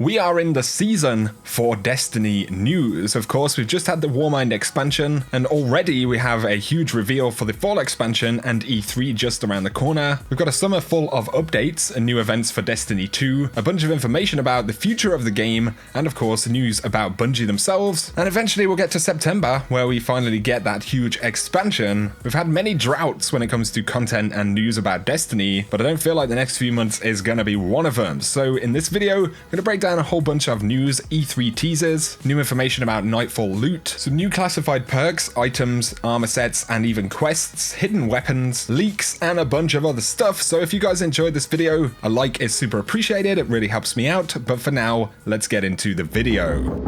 We are in the season for Destiny news. Of course, we've just had the Warmind expansion, and already we have a huge reveal for the Fall expansion and E3 just around the corner. We've got a summer full of updates and new events for Destiny 2, a bunch of information about the future of the game, and of course news about Bungie themselves. And eventually we'll get to September, where we finally get that huge expansion. We've had many droughts when it comes to content and news about Destiny, but I don't feel like the next few months is going to be one of them. So in this video, I'm going to break down a whole bunch of news, E3 teasers, new information about Nightfall loot, some new classified perks, items, armor sets, and even quests, hidden weapons, leaks, and a bunch of other stuff. So if you guys enjoyed this video, a like is super appreciated, it really helps me out. But for now, let's get into the video.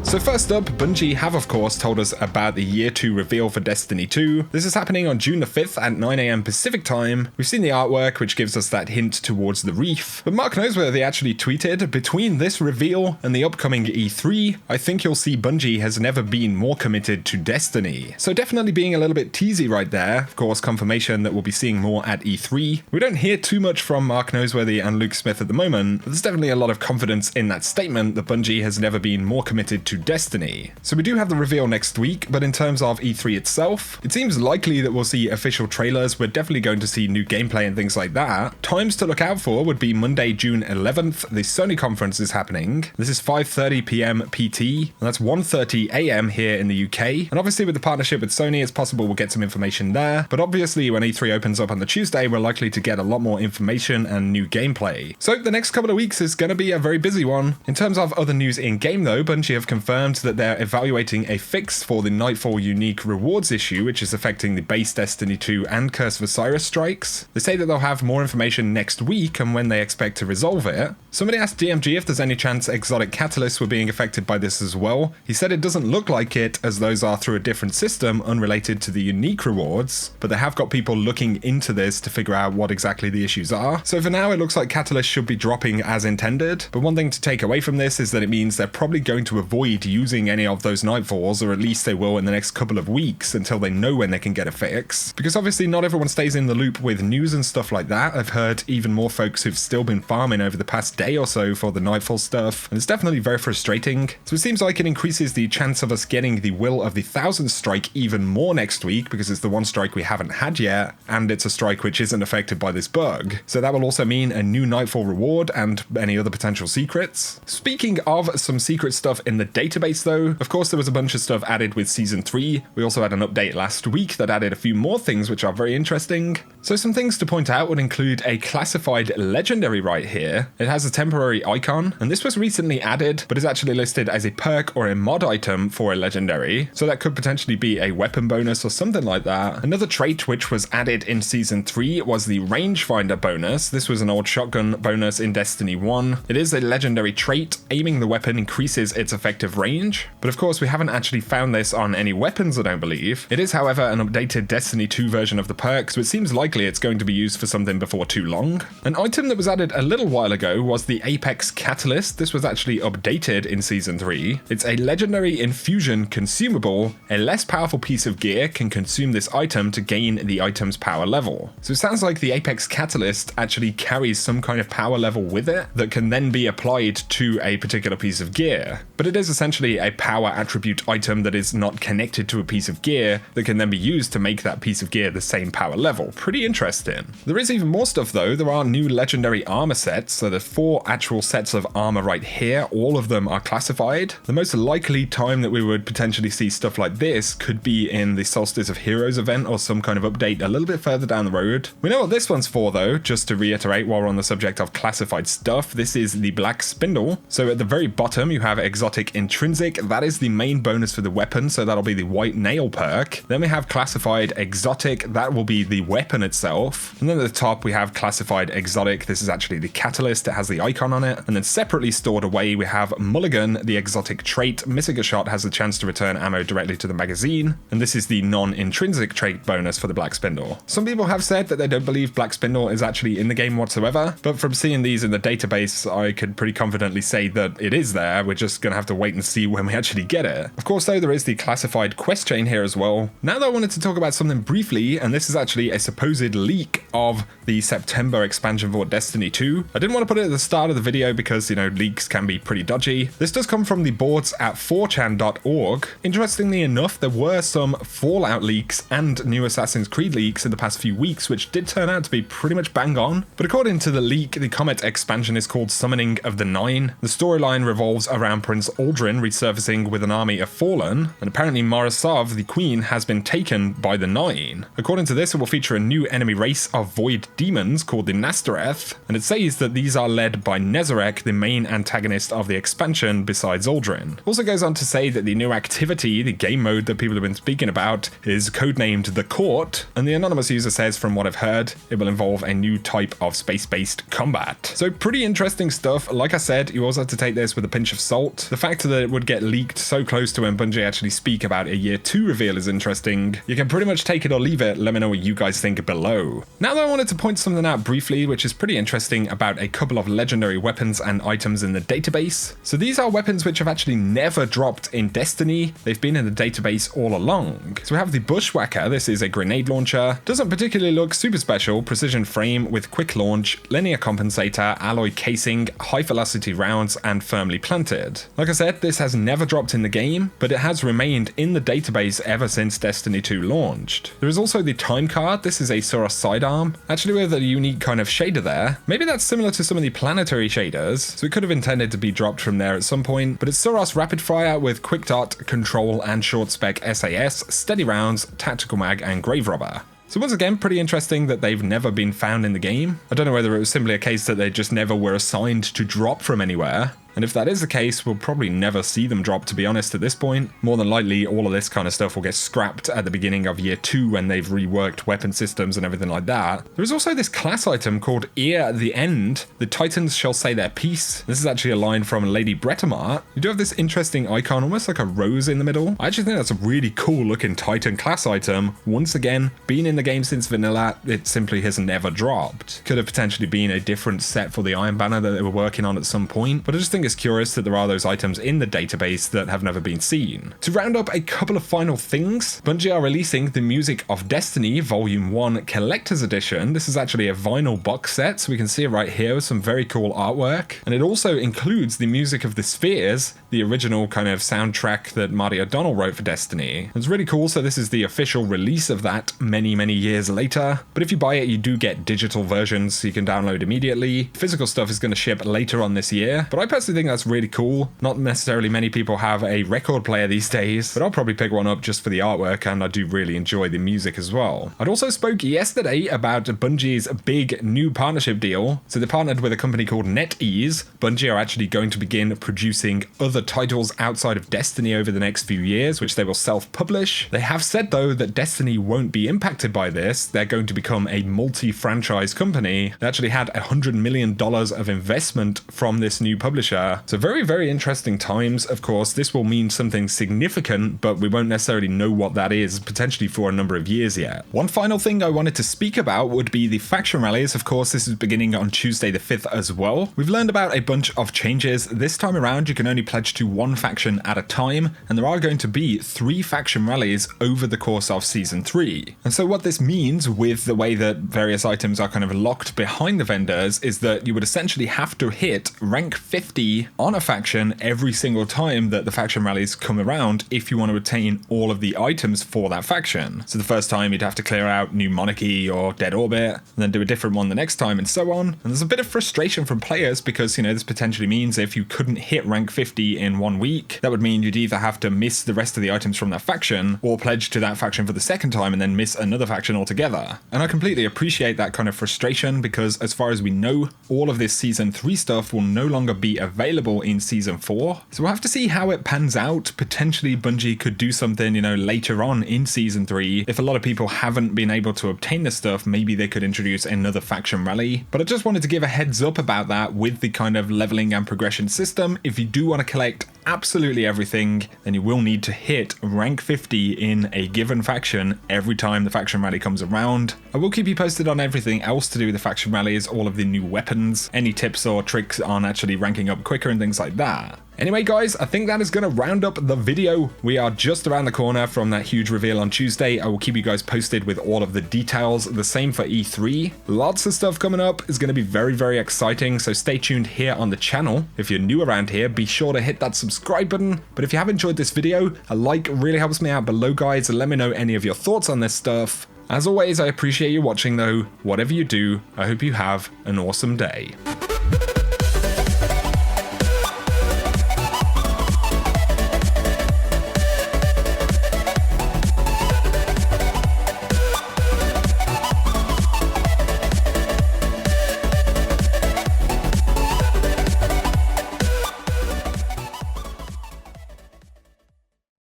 So first up, Bungie have of course told us about the Year 2 reveal for Destiny 2. This is happening on June the 5th at 9 AM Pacific time. We've seen the artwork, which gives us that hint towards the reef. But Mark Noseworthy actually tweeted, between this reveal and the upcoming E3, I think you'll see Bungie has never been more committed to Destiny. So definitely being a little bit teasy right there. Of course, confirmation that we'll be seeing more at E3. We don't hear too much from Mark Noseworthy and Luke Smith at the moment, but there's definitely a lot of confidence in that statement that Bungie has never been more committed to Destiny. So we do have the reveal next week, but in terms of E3 itself, it seems likely that we'll see official trailers. We're definitely going to see new gameplay and things like that. Times to look out for would be Monday, June 11th. The Sony conference is happening. This is 5:30 PM PT, and that's 1:30 AM here in the UK. And obviously with the partnership with Sony, it's possible we'll get some information there. But obviously when E3 opens up on the Tuesday, we're likely to get a lot more information and new gameplay. So the next couple of weeks is going to be a very busy one. In terms of other news in game though, Bungie have confirmed that they're evaluating a fix for the Nightfall unique rewards issue, which is affecting the base Destiny 2 and Curse of Osiris strikes. They say that they'll have more information next week and when they expect to resolve it. Somebody asked DMG if there's any chance exotic catalysts were being affected by this as well. He said it doesn't look like it, as those are through a different system unrelated to the unique rewards, but they have got people looking into this to figure out what exactly the issues are. So for now it looks like catalysts should be dropping as intended, but one thing to take away from this is that it means they're probably going to avoid using any of those Nightfalls, or at least they will in the next couple of weeks until they know when they can get a fix. Because obviously not everyone stays in the loop with news and stuff like that. I've heard even more folks who've still been farming over the past day or so for the Nightfall stuff, and it's definitely very frustrating. So it seems like it increases the chance of us getting the Will of the 1000 strike even more next week, because it's the one strike we haven't had yet, and it's a strike which isn't affected by this bug. So that will also mean a new Nightfall reward and any other potential secrets. Speaking of some secret stuff in the database though, of course there was a bunch of stuff added with Season 3. We also had an update last week that added a few more things which are very interesting. So some things to point out would include a classified legendary right here. It has a temporary icon, and this was recently added, but is actually listed as a perk or a mod item for a legendary. So that could potentially be a weapon bonus or something like that. Another trait which was added in Season 3 was the rangefinder bonus. This was an old shotgun bonus in Destiny 1. It is a legendary trait. Aiming the weapon increases its effective range. But of course we haven't actually found this on any weapons, I don't believe. It is however an updated Destiny 2 version of the perk, so it seems likely it's going to be used for something before too long. An item that was added a little while ago was the Apex Catalyst. This was actually updated in Season 3. It's a legendary infusion consumable. A less powerful piece of gear can consume this item to gain the item's power level. So it sounds like the Apex Catalyst actually carries some kind of power level with it that can then be applied to a particular piece of gear. But it is essentially a power attribute item that is not connected to a piece of gear that can then be used to make that piece of gear the same power level. Pretty interesting. There is even more stuff though. There are new legendary armor sets. So there's 4 actual sets of armor right here. All of them are classified. The most likely time that we would potentially see stuff like this could be in the Solstice of Heroes event or some kind of update a little bit further down the road. We know what this one's for though, just to reiterate while we're on the subject of classified stuff. This is the Black Spindle. So at the very bottom you have Exotic Intrinsic. That is the main bonus for the weapon, so that'll be the White Nail perk. Then we have Classified Exotic. That will be the weapon itself. And then at the top we have Classified Exotic. This is actually the catalyst. It has the icon on it. And then separately stored away we have Mulligan, the exotic trait. Missing a shot has the chance to return ammo directly to the magazine. And this is the non-intrinsic trait bonus for the Black Spindle. Some people have said that they don't believe Black Spindle is actually in the game whatsoever, but from seeing these in the database I could pretty confidently say that it is there. We're just gonna have to wait and and see when we actually get it. Of course though, there is the classified quest chain here as well. Now though, I wanted to talk about something briefly, and this is actually a supposed leak of the September expansion for Destiny 2. I didn't want to put it at the start of the video because, you know, leaks can be pretty dodgy. This does come from the boards at 4chan.org. Interestingly enough, there were some Fallout leaks and new Assassin's Creed leaks in the past few weeks, which did turn out to be pretty much bang on. But according to the leak, the Comet expansion is called Summoning of the Nine. The storyline revolves around Prince Aldrin resurfacing with an army of Fallen, and apparently Marasov, the Queen, has been taken by the Nine. According to this, it will feature a new enemy race of void demons called the Nastareth, and it says that these are led by Nezarec, the main antagonist of the expansion besides Aldrin. Also goes on to say that the new activity, the game mode that people have been speaking about, is codenamed The Court, and the anonymous user says, from what I've heard, it will involve a new type of space-based combat. So pretty interesting stuff. Like I said, you also have to take this with a pinch of salt. The fact that it would get leaked so close to when Bungie actually speak about a year 2 reveal is interesting. You can pretty much take it or leave it. Let me know what you guys think below. Now though, I wanted to point something out briefly, which is pretty interesting about a couple of legendary weapons and items in the database. So these are weapons which have actually never dropped in Destiny. They've been in the database all along. So we have the Bushwhacker. This is a grenade launcher. Doesn't particularly look super special. Precision frame with quick launch, linear compensator, alloy casing, high velocity rounds, and firmly planted. Like I said, this has never dropped in the game, but it has remained in the database ever since Destiny 2 launched. There is also the time card. This is a Suros sidearm, actually with a unique kind of shader there. Maybe that's similar to some of the planetary shaders, so it could have intended to be dropped from there at some point, but it's Suros rapid fire with quick dot, control, and short spec SAS, steady rounds, tactical mag, and grave robber. So once again, pretty interesting that they've never been found in the game. I don't know whether it was simply a case that they just never were assigned to drop from anywhere. And if that is the case, we'll probably never see them drop, to be honest, at this point. More than likely, all of this kind of stuff will get scrapped at the beginning of year 2 when they've reworked weapon systems and everything like that. There is also this class item called Ear at the End. The Titans shall say their piece. This is actually a line from Lady Bretomart. You do have this interesting icon, almost like a rose in the middle. I actually think that's a really cool looking Titan class item. Once again, been in the game since vanilla, it simply has never dropped. Could have potentially been a different set for the Iron Banner that they were working on at some point, but I just think it's curious that there are those items in the database that have never been seen. To round up a couple of final things, Bungie are releasing the Music of Destiny Volume 1 Collector's Edition. This is actually a vinyl box set, so we can see it right here with some very cool artwork. And it also includes the Music of the Spheres, the original kind of soundtrack that Marty O'Donnell wrote for Destiny. It's really cool, so this is the official release of that many years later. But if you buy it, you do get digital versions so you can download immediately. Physical stuff is going to ship later on this year, but I personally think that's really cool. Not necessarily many people have a record player these days, but I'll probably pick one up just for the artwork, and I do really enjoy the music as well. I'd also spoke yesterday about Bungie's big new partnership deal. So they partnered with a company called NetEase. Bungie are actually going to begin producing other titles outside of Destiny over the next few years, which they will self-publish. They have said though that Destiny won't be impacted by this. They're going to become a multi-franchise company. They actually had $100 million of investment from this new publisher. So very interesting times. Of course, this will mean something significant, but we won't necessarily know what that is, potentially for a number of years yet. One final thing I wanted to speak about would be the faction rallies. Of course, this is beginning on Tuesday the 5th as well. We've learned about a bunch of changes. This time around, you can only pledge to one faction at a time, and there are going to be 3 faction rallies over the course of Season 3. And so what this means with the way that various items are kind of locked behind the vendors is that you would essentially have to hit rank 50 on a faction every single time that the faction rallies come around if you want to obtain all of the items for that faction. So the first time you'd have to clear out New Monarchy or Dead Orbit, and then do a different one the next time, and so on. And there's a bit of frustration from players because, you know, this potentially means if you couldn't hit rank 50 in 1 week, that would mean you'd either have to miss the rest of the items from that faction or pledge to that faction for the second time and then miss another faction altogether. And I completely appreciate that kind of frustration because as far as we know, all of this Season 3 stuff will no longer be available in Season 4. So we'll have to see how it pans out. Potentially Bungie could do something, you know, later on in Season 3. If a lot of people haven't been able to obtain this stuff, maybe they could introduce another faction rally. But I just wanted to give a heads up about that with the kind of leveling and progression system. If you do want to collect absolutely everything, then you will need to hit rank 50 in a given faction every time the faction rally comes around. I will keep you posted on everything else to do with the faction rallies, all of the new weapons, any tips or tricks on actually ranking up quicker and things like that. Anyway guys, I think that is going to round up the video. We are just around the corner from that huge reveal on Tuesday. I will keep you guys posted with all of the details. The same for E3. Lots of stuff coming up. Is going to be very, very exciting, so stay tuned here on the channel. If you're new around here, be sure to hit that subscribe button. But if you have enjoyed this video, a like really helps me out below, guys, and let me know any of your thoughts on this stuff. As always, I appreciate you watching though. Whatever you do, I hope you have an awesome day.